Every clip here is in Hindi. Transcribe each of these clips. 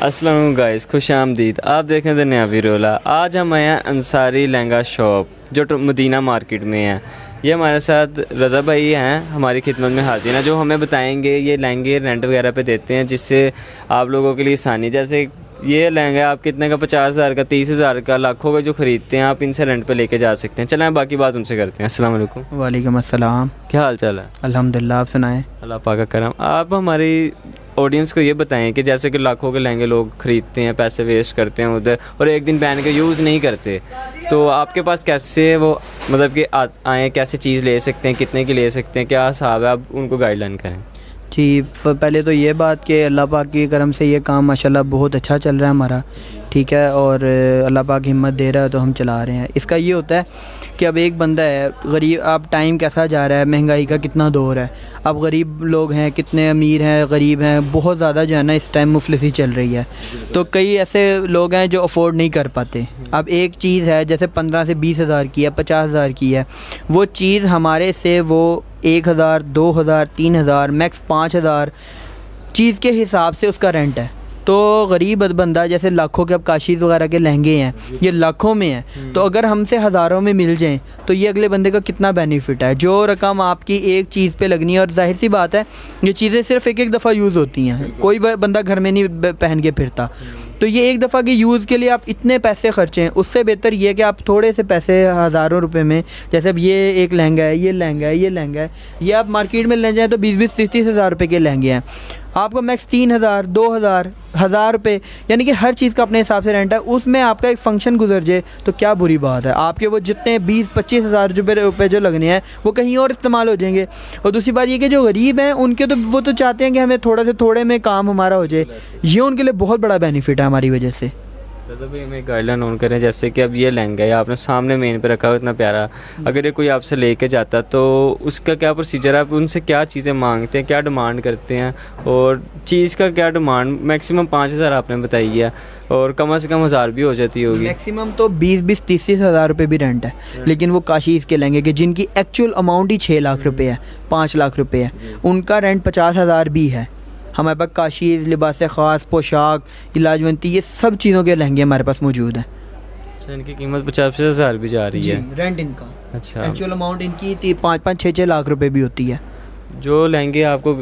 अस्सलाम वालेकुम गाइस, खुश आमदीद। आप देख रहे थे नया वीरोला। आज हम आए हैं अंसारी लहंगा शॉप जो मदीना मार्केट में है। ये हमारे साथ रज़ा भाई हैं, हमारी खिदमत में हाजिर हैं, जो हमें बताएंगे ये लहंगे रेंट वगैरह पे देते हैं, जिससे आप लोगों के लिए आसानी। जैसे ये लहंगा आप कितने का, 50,000 का, 30,000 का, लाखों का जो ख़रीदते हैं आप इनसे रेंट पे लेके जा सकते हैं। चलें बाकी बात उनसे करते हैं। अस्सलाम वालेकुम। वालेकुम अस्सलाम। क्या हाल चाल है? अल्हम्दुलिल्लाह, आप सुनाएं। अल्लाह पाक का करम। आप हमारी ऑडियंस को ये बताएं कि जैसे कि लाखों के लहंगे लोग ख़रीदते हैं, पैसे वेस्ट करते हैं उधर, और एक दिन पहन के यूज़ नहीं करते, तो आपके पास कैसे वो मतलब कि आएँ, कैसे चीज़ ले सकते हैं, कितने की ले सकते हैं, क्या हिसाब है, आप उनको गाइडलाइन करें। जी, पहले तो ये बात कि अल्लाह पाक की करम से ये काम माशाल्लाह बहुत अच्छा चल रहा है हमारा, ठीक है, और अल्लाह पाक हिम्मत दे रहा है तो हम चला रहे हैं। इसका ये होता है कि अब एक बंदा है गरीब, अब टाइम कैसा जा रहा है, महंगाई का कितना दौर है, अब गरीब लोग हैं, कितने अमीर हैं, गरीब हैं, बहुत ज़्यादा जो है ना इस टाइम मुफलिसी चल रही है, तो कई ऐसे लोग हैं जो अफोर्ड नहीं कर पाते। अब एक चीज़ है जैसे 15 से 20,000 की है, 50,000 की है, वो चीज़ हमारे से वो 1,000, 2,000, 3,000, मैक्स 5,000 चीज़ के हिसाब से उसका रेंट है। तो गरीब बंदा जैसे लाखों के अब काशीज़ वगैरह के लहंगे हैं, ये लाखों में हैं, तो अगर हमसे हज़ारों में मिल जाएं तो ये अगले बंदे का कितना बेनिफिट है। जो रकम आपकी एक चीज़ पे लगनी है, और जाहिर सी बात है ये चीज़ें सिर्फ एक दफ़ा यूज़ होती हैं, कोई बंदा घर में नहीं पहन के फिरता, तो ये एक दफ़ा के यूज़ के लिए आप इतने पैसे खर्चें, उससे बेहतर ये है कि आप थोड़े से पैसे हज़ारों रुपए में, जैसे अब ये एक लहंगा है, ये लहंगा है, ये लहंगा है, ये आप मार्केट में ले जाएँ तो 20-20, 30-30 हज़ार रुपये के लहंगे हैं, आपको मैक्स 3,000, 2,000, 1,000 रुपये, यानी कि हर चीज़ का अपने हिसाब से रेंट है। उसमें आपका एक फ़ंक्शन गुजर जाए तो क्या बुरी बात है, आपके वो जितने 20-25 हज़ार रुपये जो लगने हैं वो कहीं और इस्तेमाल हो जाएंगे। और दूसरी बात ये कि जो गरीब हैं उनके तो वो तो चाहते हैं कि हमें थोड़ा से थोड़े में काम हमारा हो जाए, ये उनके लिए बहुत बड़ा बेनिफिट है हमारी वजह से। जैसे भी हमें गाइडलाइन ऑन करें, जैसे कि अब ये लहंगा है आपने सामने मेन पे रखा हुआ इतना प्यारा, अगर ये कोई आपसे लेके जाता तो उसका क्या प्रोसीजर है, आप उनसे क्या चीज़ें मांगते हैं, क्या डिमांड करते हैं, और चीज़ का क्या डिमांड? मैक्सिमम 5,000 आपने बताई है, और कम से कम 1,000 भी हो जाती होगी। मैक्सिमम तो 20-20, 30-30 हज़ार रुपये भी रेंट है, लेकिन वो काशीज़ के लहंगे के जिनकी एक्चुअल अमाउंट ही 6 लाख रुपये है, 5 लाख रुपये है, उनका रेंट 50,000 भी है। हमारे पास काशीज़, लिबास ख़ास, पोशाक, इलाजवंती, ये सब चीज़ों के लहंगे हमारे पास मौजूद हैं। अच्छा, इनकी कीमत 50,000 भी जा रही है रेंट इनका। अच्छा, एक्चुअल अमाउंट इनकी 5-5, 6-6 लाख रुपए भी होती है। जो लहंगे आपको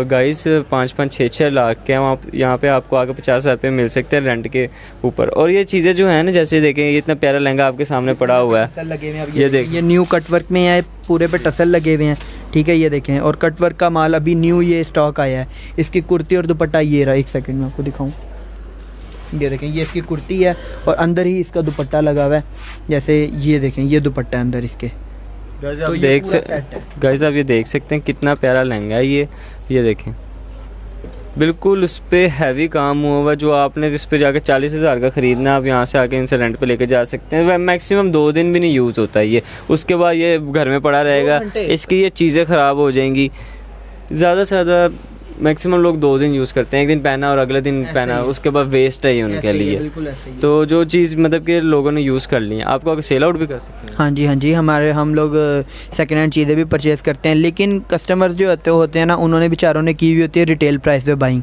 गाइस 5-5, 6-6 लाख के हैं, यहाँ पे आपको आगे 50,000 रुपये मिल सकते हैं रेंट के ऊपर। और ये चीज़ें जो है ना, जैसे देखें ये इतना प्यारा लहंगा आपके सामने पड़ा हुआ है, लगे हुए हैं, ये देख, ये न्यू कटवर्क में है, पूरे पे टसल लगे हुए हैं, ठीक है, ये देखें, और कटवर्क का माल अभी न्यू ये स्टॉक आया है। इसकी कुर्ती और दुपट्टा ये रहा, एक सेकंड में आपको दिखाऊं, ये देखें, ये इसकी कुर्ती है और अंदर ही इसका दुपट्टा लगा हुआ है, जैसे ये देखें, ये दुपट्टा है अंदर इसके। गाइस आप आप ये देख सकते हैं कितना प्यारा लहंगा है ये देखें, बिल्कुल उस पर हैवी काम हुआ हुआ। जो आपने इस पे जाकर 40,000 का ख़रीदना, आप यहाँ से आके इनसे रेंट पे लेके जा सकते हैं। वह मैक्सिमम 2 दिन भी नहीं यूज़ होता है ये, उसके बाद ये घर में पड़ा रहेगा, इसकी ये चीज़ें ख़राब हो जाएंगी। ज़्यादा से ज़्यादा मैक्सिमम लोग 2 दिन यूज़ करते हैं, एक दिन पहना और अगले दिन पहना, उसके बाद वेस्ट है उनके लिए। तो जो चीज़ मतलब कि लोगों ने यूज़ कर ली है, आपको सेल आउट भी कर सकते हैं। हाँ जी, हाँ जी, हम लोग सेकेंड हैंड चीज़ें भी परचेज़ करते हैं, लेकिन कस्टमर्स जो होते हैं ना, उन्होंने बेचारों ने की हुई होती है रिटेल प्राइस पे बाइंग।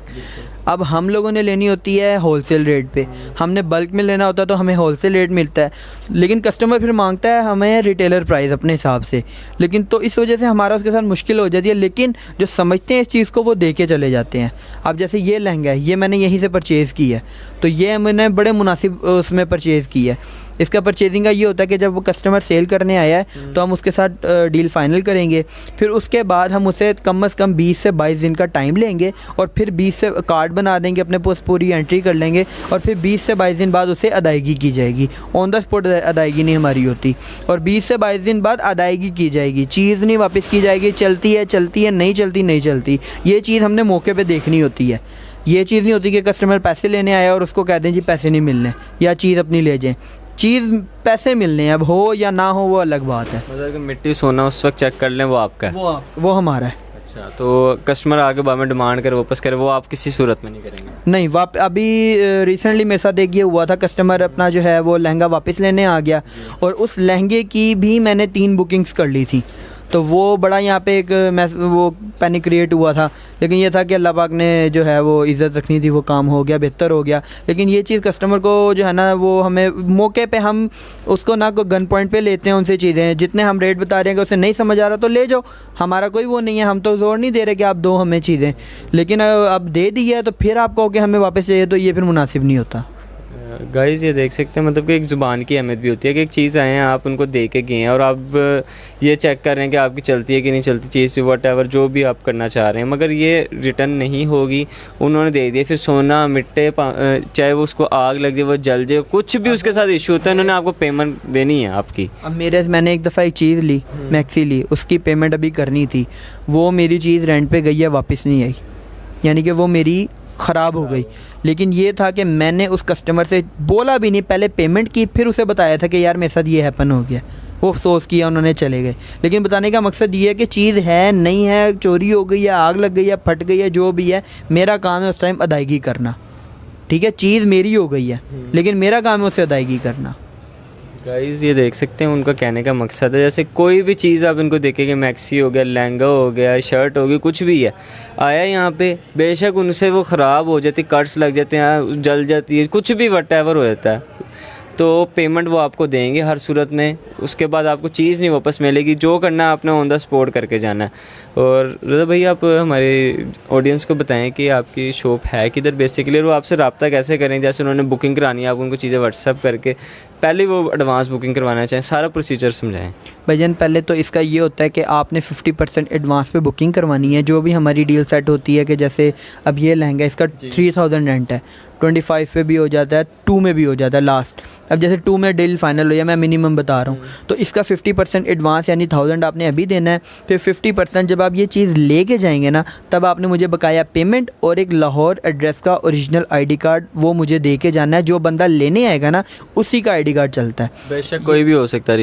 अब हम लोगों ने लेनी होती है होलसेल रेट पे, हमने बल्क में लेना होता है तो हमें होलसेल रेट मिलता है, लेकिन कस्टमर फिर मांगता है हमें रिटेलर प्राइस अपने हिसाब से, लेकिन तो इस वजह से हमारा उसके साथ मुश्किल हो जाती है। लेकिन जो समझते हैं इस चीज़ को वो दे के चले जाते हैं। अब जैसे ये लहंगा है, ये मैंने यहीं से परचेज़ की है, तो ये मैंने बड़े मुनासिब उसमें परचेज़ की है। इसका परचेजिंग का ये होता है कि जब वो कस्टमर सेल करने आया है तो हम उसके साथ डील फाइनल करेंगे, फिर उसके बाद हम उसे कम से कम 20 से 22 दिन का टाइम लेंगे, और फिर 20 से कार्ड बना देंगे, अपने पास पूरी एंट्री कर लेंगे, और फिर 20 से 22 दिन बाद उसे अदायगी की जाएगी। ऑन द स्पॉट अदायगी नहीं हमारी होती, और 20 से 22 दिन बाद अदायगी की जाएगी, चीज़ नहीं वापस की जाएगी। चलती है, नहीं चलती, ये चीज़ हमने मौके पर देखनी होती है। ये चीज़ नहीं होती कि कस्टमर पैसे लेने आया और उसको कह दें जी पैसे नहीं मिलने, या चीज़ अपनी ले जाएँ। चीज़ पैसे मिलने हैं, अब हो या ना हो वो अलग बात है। मतलब कि मिट्टी सोना उस वक्त चेक कर लें, वो आपका है, वो हमारा है। अच्छा, तो कस्टमर आगे बाद में डिमांड करे वापस करे, वो आप किसी सूरत में नहीं करेंगे? नहीं, अभी रिसेंटली मेरे साथ एक ये हुआ था, कस्टमर अपना जो है वो लहंगा वापस लेने आ गया, और उस लहंगे की भी मैंने 3 बुकिंग्स कर ली थी, तो वो बड़ा यहाँ पे एक वो पैनिक क्रिएट हुआ था। लेकिन ये था कि अल्लाह पाक ने जो है वो इज़्ज़त रखनी थी, वो काम हो गया, बेहतर हो गया। लेकिन ये चीज़ कस्टमर को जो है ना, वो हमें मौके पे हम उसको ना गन पॉइंट पे लेते हैं उनसे चीज़ें, जितने हम रेट बता रहे हैं कि उसे नहीं समझ आ रहा तो ले जाओ, हमारा कोई वो नहीं है, हम तो जोर नहीं दे रहे कि आप दो हमें चीज़ें। लेकिन अब दे दी है तो फिर आप कहो कि हमें वापस चाहिए, तो ये फिर मुनासिब नहीं होता। गाइस ये देख सकते हैं मतलब कि एक ज़ुबान की अहमियत भी होती है कि एक चीज़ आए हैं, आप उनको दे के गए हैं और आप ये चेक कर रहे हैं कि आपकी चलती है कि नहीं चलती चीज़, वट एवर जो भी आप करना चाह रहे हैं, मगर ये रिटर्न नहीं होगी। उन्होंने दे दिया, फिर सोना मिट्टे चाहे वो उसको आग लग जाए, वो जल जाए, कुछ भी उसके साथ इशू होता है, उन्होंने आपको पेमेंट देनी है आपकी। अब मैंने एक दफ़ा एक चीज़ ली, मैक्सी ली, उसकी पेमेंट अभी करनी थी, वो मेरी चीज़ रेंट पे गई है, वापस नहीं आई, यानी कि वो मेरी ख़राब हो गई। लेकिन ये था कि मैंने उस कस्टमर से बोला भी नहीं, पहले पेमेंट की, फिर उसे बताया था कि यार मेरे साथ ये हैपन हो गया, वो अफसोस किया, उन्होंने चले गए। लेकिन बताने का मकसद ये है कि चीज़ है नहीं है, चोरी हो गई है, आग लग गई है, फट गई है, जो भी है, मेरा काम है उस टाइम अदायगी करना। ठीक है, चीज़ मेरी हो गई है, लेकिन मेरा काम है उसे अदायगी करना। गाइस ये देख सकते हैं उनका कहने का मकसद है, जैसे कोई भी चीज़ आप इनको देखेंगे, मैक्सी हो गया, लहंगा हो गया, शर्ट हो गई, कुछ भी है, आया यहाँ पे, बेशक उनसे वो ख़राब हो जाती, कट्स लग जाते हैं, जल जाती है, कुछ भी वट एवर हो जाता है, तो पेमेंट वो आपको देंगे हर सूरत में। उसके बाद आपको चीज़ नहीं वापस मिलेगी, जो करना है आपने ऑन द स्पॉट करके जाना है। और रज़ा भाई आप हमारे ऑडियंस को बताएं कि आपकी शॉप है किधर बेसिकली, और वो आपसे रब्ता कैसे करें, जैसे उन्होंने बुकिंग करानी है, आप उनको चीज़ें व्हाट्सएप करके पहले वो एडवांस बुकिंग करवाना चाहें, सारा प्रोसीजर समझाएं। भाईजान पहले तो इसका ये होता है कि आपने 50% एडवांस पे बुकिंग करवानी है, जो भी हमारी डील सेट होती है कि जैसे अब ये लहंगा इसका 3000 रेंट है, 25 पे भी हो जाता है, 2 में भी हो जाता है लास्ट। अब जैसे 2 में डील फाइनल हो, या मैं मिनिमम बता रहा हूँ, तो इसका 50% एडवांस यानी 1000 आपने अभी देना है। फिर 50% जब आप ये चीज़ लेके जाएंगे ना, तब आपने मुझे बकाया पेमेंट और एक लाहौर एड्रेस का ओरिजिनल आईडी कार्ड वो मुझे दे के जाना है। जो बंदा लेने आएगा ना, उसी का आईडी कार्ड चलता है। बेशक कोई भी हो सकता है,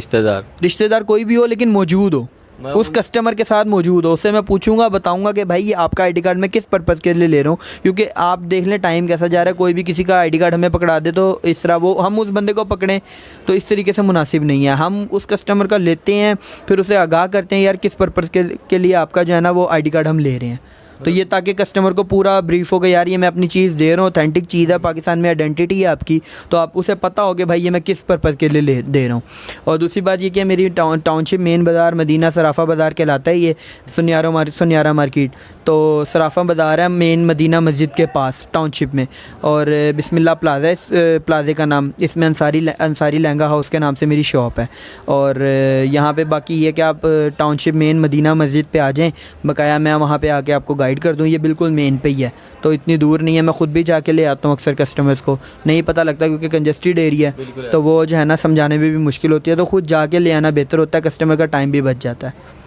रिश्तेदार कोई भी हो, लेकिन मौजूद हो, उस कस्टमर के साथ मौजूद हो। उससे मैं पूछूंगा, बताऊंगा कि भाई ये आपका आईडी कार्ड मैं किस पर्पज़ के लिए ले रहा हूँ, क्योंकि आप देख लें टाइम कैसा जा रहा है, कोई भी किसी का आईडी कार्ड हमें पकड़ा दे तो इस तरह वो हम उस बंदे को पकड़ें, तो इस तरीके से मुनासिब नहीं है। हम उस कस्टमर का लेते हैं, फिर उसे आगाह करते हैं यार किस पर्पज़ के लिए आपका जो है ना वो आईडी कार्ड हम ले रहे हैं, तो ये ताकि कस्टमर को पूरा ब्रीफ हो गया यार ये मैं अपनी चीज़ दे रहा हूँ, ऑथेंटिक चीज़ है, पाकिस्तान में आइडेंटिटी है आपकी, तो आप उसे पता हो कि भाई ये मैं किस पर्पज़ के लिए दे रहा हूँ। और दूसरी बात ये कि मेरी टाउनशिप मेन बाज़ार मदीना सराफ़ा बाज़ार कहलाता है, ये सुनियारा मार्केट, तो सराफ़ा बाज़ार है मेन मदीना मस्जिद के पास टाउनशिप में, और बिस्मिल्लाह प्लाज़ा इस प्लाज़े का नाम, इसमें अंसारी लहंगा हाउस के नाम से मेरी शॉप है। और यहाँ पे बाकी ये कि आप टाउनशिप मेन मदीना मस्जिद पे आ जाएं, बकाया मैं वहाँ पे आके आपको गाइड कर दूँ, ये बिल्कुल मेन पे ही है, तो इतनी दूर नहीं है। मैं ख़ुद भी जाके ले आता हूँ, अक्सर कस्टमर्स को नहीं पता लगता क्योंकि कंजस्टेड एरिया है, तो वो जो है ना समझाने में भी मुश्किल होती है, तो ख़ुद जाके ले आना बेहतर होता है, कस्टमर का टाइम भी बच जाता है।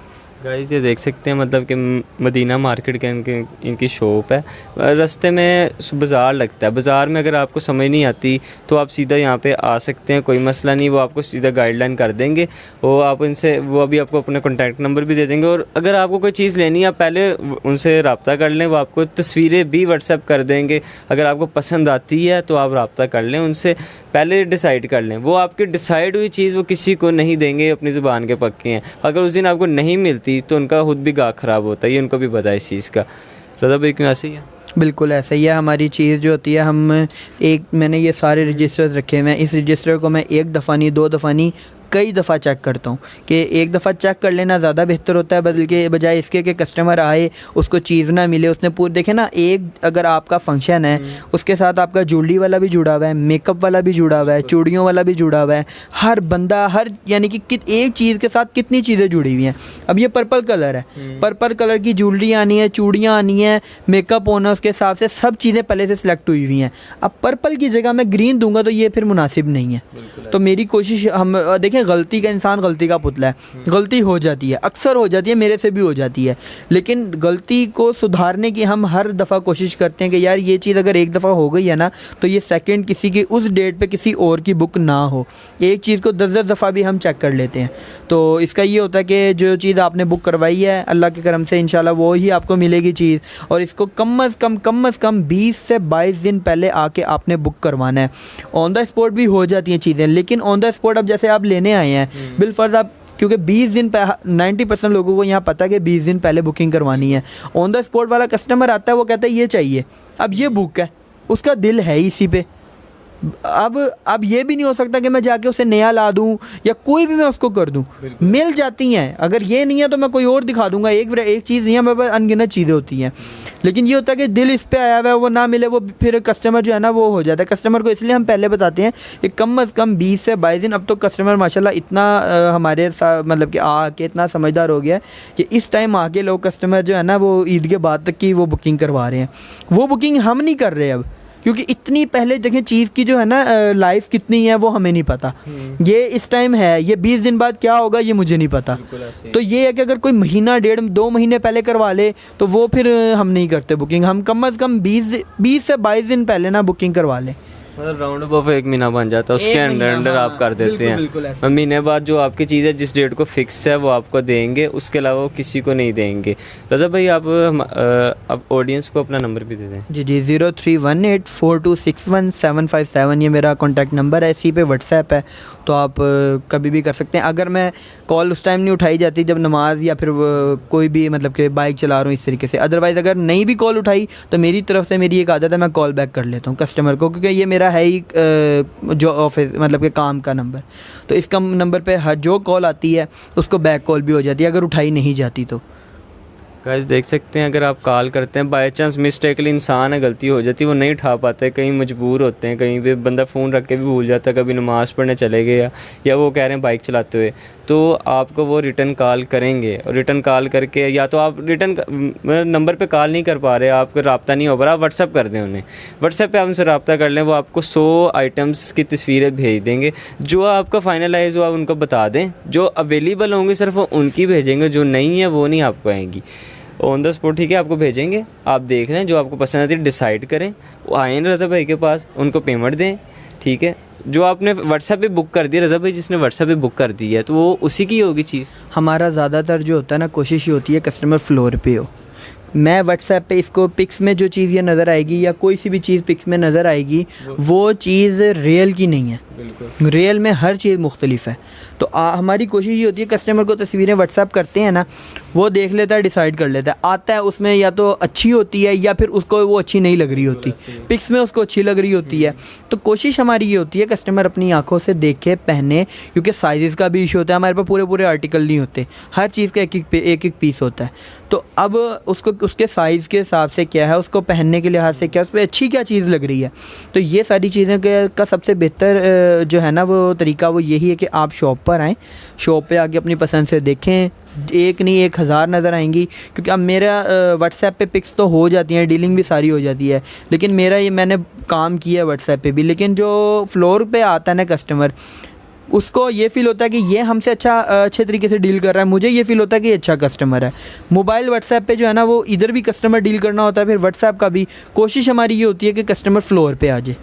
गाइस ये देख सकते हैं मतलब कि मदीना मार्केट के इनकी शॉप है, रास्ते में बाज़ार लगता है। बाज़ार में अगर आपको समझ नहीं आती तो आप सीधा यहाँ पे आ सकते हैं, कोई मसला नहीं, वो आपको सीधा गाइडलाइन कर देंगे। वो आप उनसे वो अभी आपको अपना कॉन्टैक्ट नंबर भी दे देंगे, और अगर आपको कोई चीज़ लेनी है आप पहले उनसे रब्ता कर लें, वो आपको तस्वीरें भी व्हाट्सएप कर देंगे। अगर आपको पसंद आती है तो आप रब्ता कर लें उनसे, पहले डिसाइड कर लें। वो आपकी डिसाइड हुई चीज़ वो किसी को नहीं देंगे, अपनी ज़ुबान के पक्के हैं। अगर उस दिन आपको नहीं मिलती तो उनका खुद भी गाहक ख़राब होता है, ये उनको भी पता है इस चीज़ का। रज़ा भाई क्यों ऐसे ही है? बिल्कुल ऐसा ही है। हमारी चीज़ जो होती है, मैंने ये सारे रजिस्टर्स रखे हुए हैं, इस रजिस्टर को मैं एक दफ़ा नहीं, 2 दफ़ा नहीं, कई दफ़ा चेक करता हूँ कि एक दफ़ा चेक कर लेना ज़्यादा बेहतर होता है, बल्कि बजाय इसके कि कस्टमर आए उसको चीज़ ना मिले। उसने पूरे देखे ना, एक अगर आपका फंक्शन है उसके साथ आपका ज्वेलरी वाला भी जुड़ा हुआ है, मेकअप वाला भी जुड़ा हुआ है, चूड़ियों वाला भी जुड़ा हुआ है, हर बंदा यानी कि एक चीज़ के साथ कितनी चीज़ें जुड़ी हुई हैं। अब ये पर्पल कलर है, पर्पल कलर की ज्वेलरी आनी है, चूड़ियाँ आनी है, मेकअप होना, उसके हिसाब से सब चीज़ें पहले से सिलेक्ट हुई हुई हैं। अब पर्पल की जगह मैं ग्रीन दूंगा तो ये फिर मुनासिब नहीं है। तो मेरी कोशिश, हम देखें गलती का इंसान गलती का पुतला है, गलती हो जाती है, अक्सर हो जाती है, मेरे से भी हो जाती है, लेकिन गलती को सुधारने की हम हर दफ़ा कोशिश करते हैं कि यार ये चीज़ अगर एक दफ़ा हो गई है ना तो ये सेकंड किसी की उस डेट पे किसी और की बुक ना हो। एक चीज़ को 10-10 दफ़ा भी हम चेक कर लेते हैं। तो इसका ये होता है कि जो चीज़ आपने बुक करवाई है अल्लाह के करम से इंशाल्लाह वो ही आपको मिलेगी चीज़, और इसको कम अज़ कम 20 से 22 दिन पहले आके आपने बुक करवाना है। ऑन द स्पॉट भी हो जाती हैं चीज़ें, लेकिन ऑन द स्पॉट अब जैसे आप लेने आए हैं, बिलफर्ज आप क्योंकि 20 दिन 90% लोगों को यहाँ पता है कि 20 दिन पहले बुकिंग करवानी है। ऑन द स्पॉट वाला कस्टमर आता है, वो कहता है ये चाहिए, अब ये बुक है, उसका दिल है इसी पे। अब ये भी नहीं हो सकता कि मैं जाके उसे नया ला दूं या कोई भी मैं उसको कर दूं। मिल जाती हैं, अगर ये नहीं है तो मैं कोई और दिखा दूंगा। एक चीज़ नहीं है, मेरे पास अनगिनत चीज़ें होती हैं, लेकिन ये होता है कि दिल इस पे आया हुआ है, वो ना मिले, वो फिर कस्टमर जो है ना वो हो जाता है। कस्टमर को इसलिए हम पहले बताते हैं कि कम अज़ कम 20 से 22 दिन। अब तो कस्टमर माशाल्लाह इतना हमारे साथ मतलब कि आके इतना समझदार हो गया है कि इस टाइम आके लोग कस्टमर जो है ना वो ईद के बाद तक की वो बुकिंग करवा रहे हैं। वो बुकिंग हम नहीं कर रहे अब, क्योंकि इतनी पहले देखें चीज़ की जो है ना लाइफ कितनी है वो हमें नहीं पता। ये इस टाइम है, ये 20 दिन बाद क्या होगा ये मुझे नहीं पता। तो ये है कि अगर कोई महीना 1.5-2 महीने पहले करवा ले तो वो फिर हम नहीं करते बुकिंग। हम कम अज़ कम 20 से 22 दिन पहले ना बुकिंग करवा लें। मतलब राउंड अबाउट 1 महीना बन जाता है, उसके अंडर आप कर देते हैं। महीने बाद जो आपकी चीज़ है जिस डेट को फिक्स है वो आपको देंगे, उसके अलावा वो किसी को नहीं देंगे। रज़ा भाई आप ऑडियंस को अपना नंबर भी दे दें। जी 03184261 ये मेरा कॉन्टैक्ट नंबर है, इसी पे व्हाट्सएप है, तो आप कभी भी कर सकते हैं। अगर मैं कॉल उस टाइम नहीं उठाई जाती जब नमाज या फिर कोई भी मतलब कि बाइक चला रहा हूँ इस तरीके से, अदरवाइज़ अगर नहीं भी कॉल उठाई तो मेरी तरफ से मेरी एक आदत है, मैं कॉल बैक कर लेता हूँ कस्टमर को, क्योंकि ये मेरा है ही जो ऑफिस मतलब के काम का नंबर। तो इस कम नंबर पे हर जो कॉल आती है उसको बैक कॉल भी हो जाती है अगर उठाई नहीं जाती तो। गाइस देख सकते हैं, अगर आप कॉल करते हैं बाय चांस मिस्टेकली इंसान है, गलती हो जाती है, वो नहीं उठा पाते, कहीं मजबूर होते हैं, कहीं पे बंदा फ़ोन रख के भी भूल जाता है, कभी नमाज़ पढ़ने चले गए या वो कह रहे हैं बाइक चलाते हुए, तो आपको वो रिटर्न कॉल करेंगे। और रिटर्न कॉल करके या तो आप रिटर्न नंबर पे कॉल नहीं कर पा रहे, आपका रब्ता नहीं हो पा रहा, आप व्हाट्सअप कर दें उन्हें, व्हाट्सएप पे आप उनसे रब्ता कर लें, वो आपको 100 आइटम्स की तस्वीरें भेज देंगे। जो आपका फाइनलाइज हुआ उनको बता दें, जो अवेलेबल होंगे सिर्फ उनकी भेजेंगे, जो नहीं है वो नहीं आपको आएंगी ऑन द स्पॉट। ठीक है, आपको भेजेंगे, आप देख लें, जो आपको पसंद आती है डिसाइड करें, वो आए रज़ा भाई के पास, उनको पेमेंट दें। ठीक है, जो आपने व्हाट्सएप पे बुक कर दिया, रज़ा भाई जिसने व्हाट्सएप पे बुक कर दी है तो वो उसी की होगी चीज़। हमारा ज़्यादातर जो होता है ना कोशिश ये होती है कस्टमर फ्लोर पे हो। मैं व्हाट्सएप पे इसको पिक्स में जो चीज़ ये नज़र आएगी या कोई सी भी चीज़ पिक्स में नज़र आएगी वो चीज़ रियल की नहीं है। बिल्कुल रियल में हर चीज़ मुख्तलिफ है। तो हमारी कोशिश ये होती है कस्टमर को तस्वीरें व्हाट्सएप करते हैं ना, वो देख लेता है, डिसाइड कर लेता है, आता है उसमें या तो अच्छी होती है या फिर उसको वो अच्छी नहीं लग रही होती, पिक्स में उसको अच्छी लग रही होती है। तो कोशिश हमारी ये होती है कस्टमर अपनी आंखों से देखे, पहने, क्योंकि साइज़ का भी इशू होता है, हमारे पास पूरे आर्टिकल नहीं होते, हर चीज़ का एक एक पीस होता है। तो अब उसको उसके साइज़ के हिसाब से क्या है, उसको पहनने के लिहाज से क्या, उस पर अच्छी क्या चीज़ लग रही है। तो ये सारी चीज़ें का सबसे बेहतर जो है ना वो तरीका वो यही है कि आप शॉप पर आएँ, शॉप पे आके अपनी पसंद से देखें। एक नहीं 1000 नज़र आएंगी, क्योंकि अब मेरा व्हाट्सएप पे पिक्स तो हो जाती हैं, डीलिंग भी सारी हो जाती है, लेकिन मेरा ये मैंने काम किया है व्हाट्सएप पे भी, लेकिन जो फ्लोर पे आता है ना कस्टमर, उसको ये फ़ील होता है कि ये हमसे अच्छे तरीके से डील कर रहा है, मुझे ये फ़ील होता है कि ये अच्छा कस्टमर है। मोबाइल व्हाट्सएप पे जो है ना वो इधर भी कस्टमर डील करना होता है, फिर व्हाट्सएप का भी। कोशिश हमारी ये होती है कि कस्टमर फ्लोर पे आ जाए,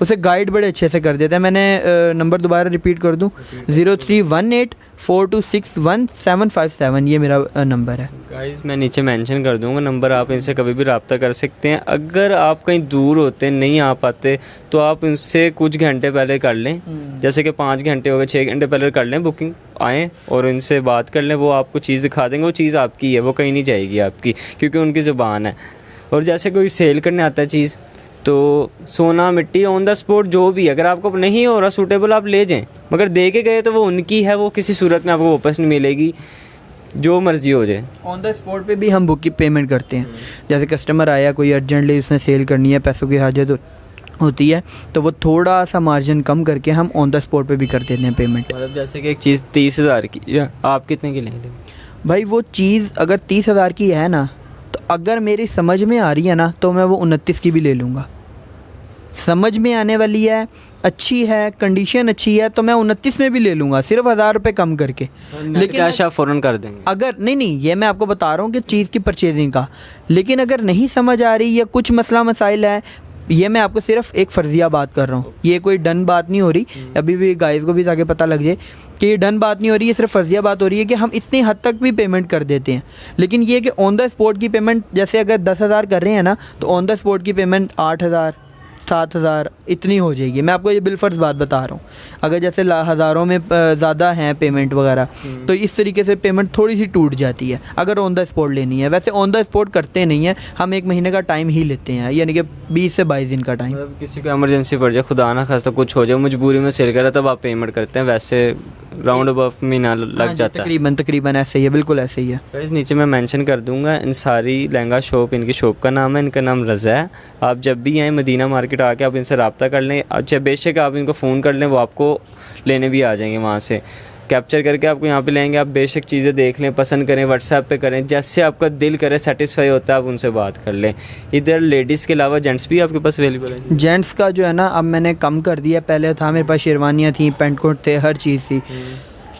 उसे गाइड बड़े अच्छे से कर देता है। मैंने नंबर दोबारा रिपीट कर दूं, 03184261 ये मेरा नंबर है। गाइस मैं नीचे मेंशन कर दूंगा नंबर, आप इनसे कभी भी रब्ता कर सकते हैं। अगर आप कहीं दूर होते नहीं आ पाते तो आप इनसे कुछ घंटे पहले कर लें, जैसे कि 5 घंटे हो गए, 6 घंटे पहले कर लें बुकिंग, आएँ और इनसे बात कर लें, वो आपको चीज़ दिखा देंगे, वो चीज़ आपकी है, वो कहीं नहीं जाएगी आपकी, क्योंकि उनकी ज़ुबान है। और जैसे कोई सेल करने आता है चीज़, तो सोना मिट्टी ऑन द स्पॉट जो भी, अगर आपको नहीं हो रहा सूटेबल आप ले जाएं, मगर दे के गए तो वो उनकी है, वो किसी सूरत में आपको वापस नहीं मिलेगी, जो मर्ज़ी हो जाए। ऑन द स्पॉट पे भी हम बुक की पेमेंट करते हैं। जैसे कस्टमर आया, कोई अर्जेंटली उसने सेल करनी है, पैसों की हाजत होती है, तो वो थोड़ा सा मार्जिन कम करके हम ऑन द स्पॉट पे भी कर देते हैं पेमेंट। मतलब जैसे कि एक चीज़ 30,000 की, या आप कितने की लेंगे? भाई वो चीज़ अगर 30,000 की है ना, तो अगर मेरी समझ में आ रही है ना तो मैं वो 29 की भी ले लूँगा। समझ में आने वाली है, अच्छी है, कंडीशन अच्छी है, तो मैं 29 में भी ले लूँगा, सिर्फ 1000 रुपये कम करके। लेकिन कैश आप फ़ौरन कर देंगे? अगर नहीं, ये मैं आपको बता रहा हूँ कि चीज़ की परचेजिंग का। लेकिन अगर नहीं समझ आ रही या कुछ मसला मसाइल है, ये मैं आपको सिर्फ एक फ़र्जिया बात कर रहा हूँ, ये कोई डन बात नहीं हो रही, अभी भी गाइस को भी ताकि पता लग जाए कि ये डन बात नहीं हो रही, ये सिर्फ फ़र्जिया बात हो रही है कि हम इतनी हद तक भी पेमेंट कर देते हैं। लेकिन ये कि ऑन द स्पॉट की पेमेंट, जैसे अगर 10,000 कर रहे हैं ना, तो ऑन द स्पॉट की पेमेंट 8,000 7,000 इतनी हो जाएगी। मैं आपको ये बिलफर्ज बात बता रहा हूँ। अगर जैसे हज़ारों में ज़्यादा हैं पेमेंट वगैरह, तो इस तरीके से पेमेंट थोड़ी सी टूट जाती है अगर ऑन द स्पॉट लेनी है। वैसे ऑन द स्पॉट करते नहीं है हम, 1 महीने का टाइम ही लेते हैं, यानी कि 20 से 22 दिन का टाइम। मतलब किसी को इमरजेंसी पड़ जाए, खुदा ना खास्ता कुछ हो जाए, मजबूरी में सेल करा, तब आप पेमेंट करते हैं। वैसे राउंड अबाउट महीना लग जाता है। तकरीबन ऐसे ही है, बिल्कुल ऐसे ही है। गाइस नीचे मैं मेंशन कर दूंगा अंसारी लहंगा शॉप, इनकी शॉप का नाम है, इनका नाम रज़ा है। आप जब भी आएँ मदीना मार्केट आके आप इनसे रब्ता कर लें। अच्छा बेशक आप इनको फ़ोन कर लें, वो आपको लेने भी आ जाएंगे, वहाँ से कैप्चर करके आपको यहाँ पे लेंगे। आप बेशक चीज़ें देख लें, पसंद करें, व्हाट्सएप पे करें, जैसे आपका दिल करे, सेटिस्फाई होता है आप उनसे बात कर लें। इधर लेडीज़ के अलावा जेंट्स भी आपके पास अवेलेबल है? जेंट्स का जो है ना अब मैंने कम कर दिया। पहले था मेरे पास शेरवानियाँ थी, पेंट कोट थे, हर चीज़ थी,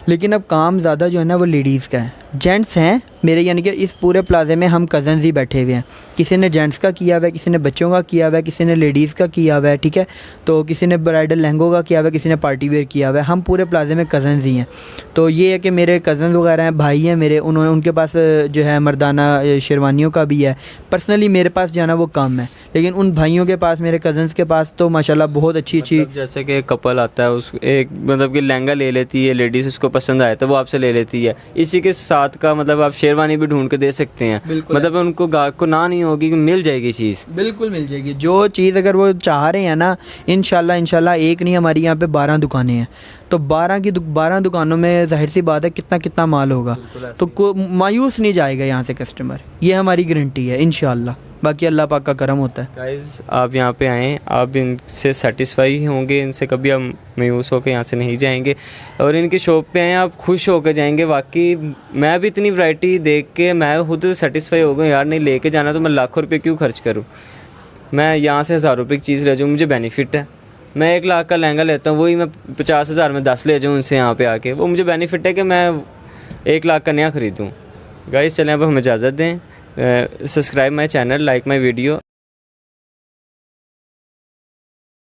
लेकिन अब काम ज़्यादा जो है ना वो लेडीज़ का है। जेंट्स हैं मेरे, यानी कि इस पूरे प्लाजे में हम कज़न्स ही बैठे हुए हैं। किसी ने जेंट्स का किया हुआ है, किसी ने बच्चों का किया हुआ है, किसी ने लेडीज़ का किया हुआ है, ठीक है। तो किसी ने ब्राइडल लहंगों का किया हुआ है, किसी ने पार्टी वेयर किया हुआ है। हम पूरे प्लाजे में कज़न्स ही हैं। तो ये है कि मेरे कज़न्स वगैरह हैं, भाई हैं मेरे, उन्होंने उनके पास जो है मर्दाना शेरवानियों का भी है। पर्सनली मेरे पास जो है ना वो कम है, लेकिन उन भाइयों के पास, मेरे कज़न्स के पास तो माशाल्लाह बहुत अच्छी मतलब जैसे कि कपल आता है, उस एक मतलब कि लहंगा ले लेती है लेडीज़, उसको पसंद आया तो वो आपसे ले लेती है। इसी के साथ का मतलब आप शेरवानी भी ढूंढ के दे सकते हैं। मतलब उनको गाहक को ना नहीं होगी कि मिल जाएगी चीज़, बिल्कुल मिल जाएगी। जो चीज़ अगर वो चाह रहे हैं ना, इंशाल्लाह एक नहीं, हमारी यहाँ पे 12 दुकानें हैं। तो 12 दुकानों में जाहिर सी बात है कितना माल होगा, तो मायूस नहीं जाएगा यहाँ से कस्टमर, ये हमारी गारंटी है इंशाल्लाह। बाकी अल्लाह पाक का करम होता है। गाइस आप यहाँ पे आएँ, आप इनसे सेटिस्फाई होंगे, इनसे कभी आप मायूस होकर यहाँ से नहीं जाएंगे। और इनकी शॉप पे आएँ, आप खुश होकर जाएंगे। वाकई मैं भी इतनी वैरायटी देख के मैं खुद सेटिस्फाई हो गया, यार नहीं लेके जाना तो मैं लाखों रुपये क्यों खर्च करूँ, मैं यहाँ से 1000 रुपये की चीज़ ले जाऊँ, मुझे बेनिफिट है। मैं 1 लाख का लहंगा लेता हूँ, वही मैं 50,000 में 10 ले जाऊँ उनसे यहाँ पे आके, वो मुझे बेनिफिट है कि मैं 1 लाख का नया ख़रीदूँ। गाइस चलें अब हमें इजाज़त दें। Subscribe my channel, like my video.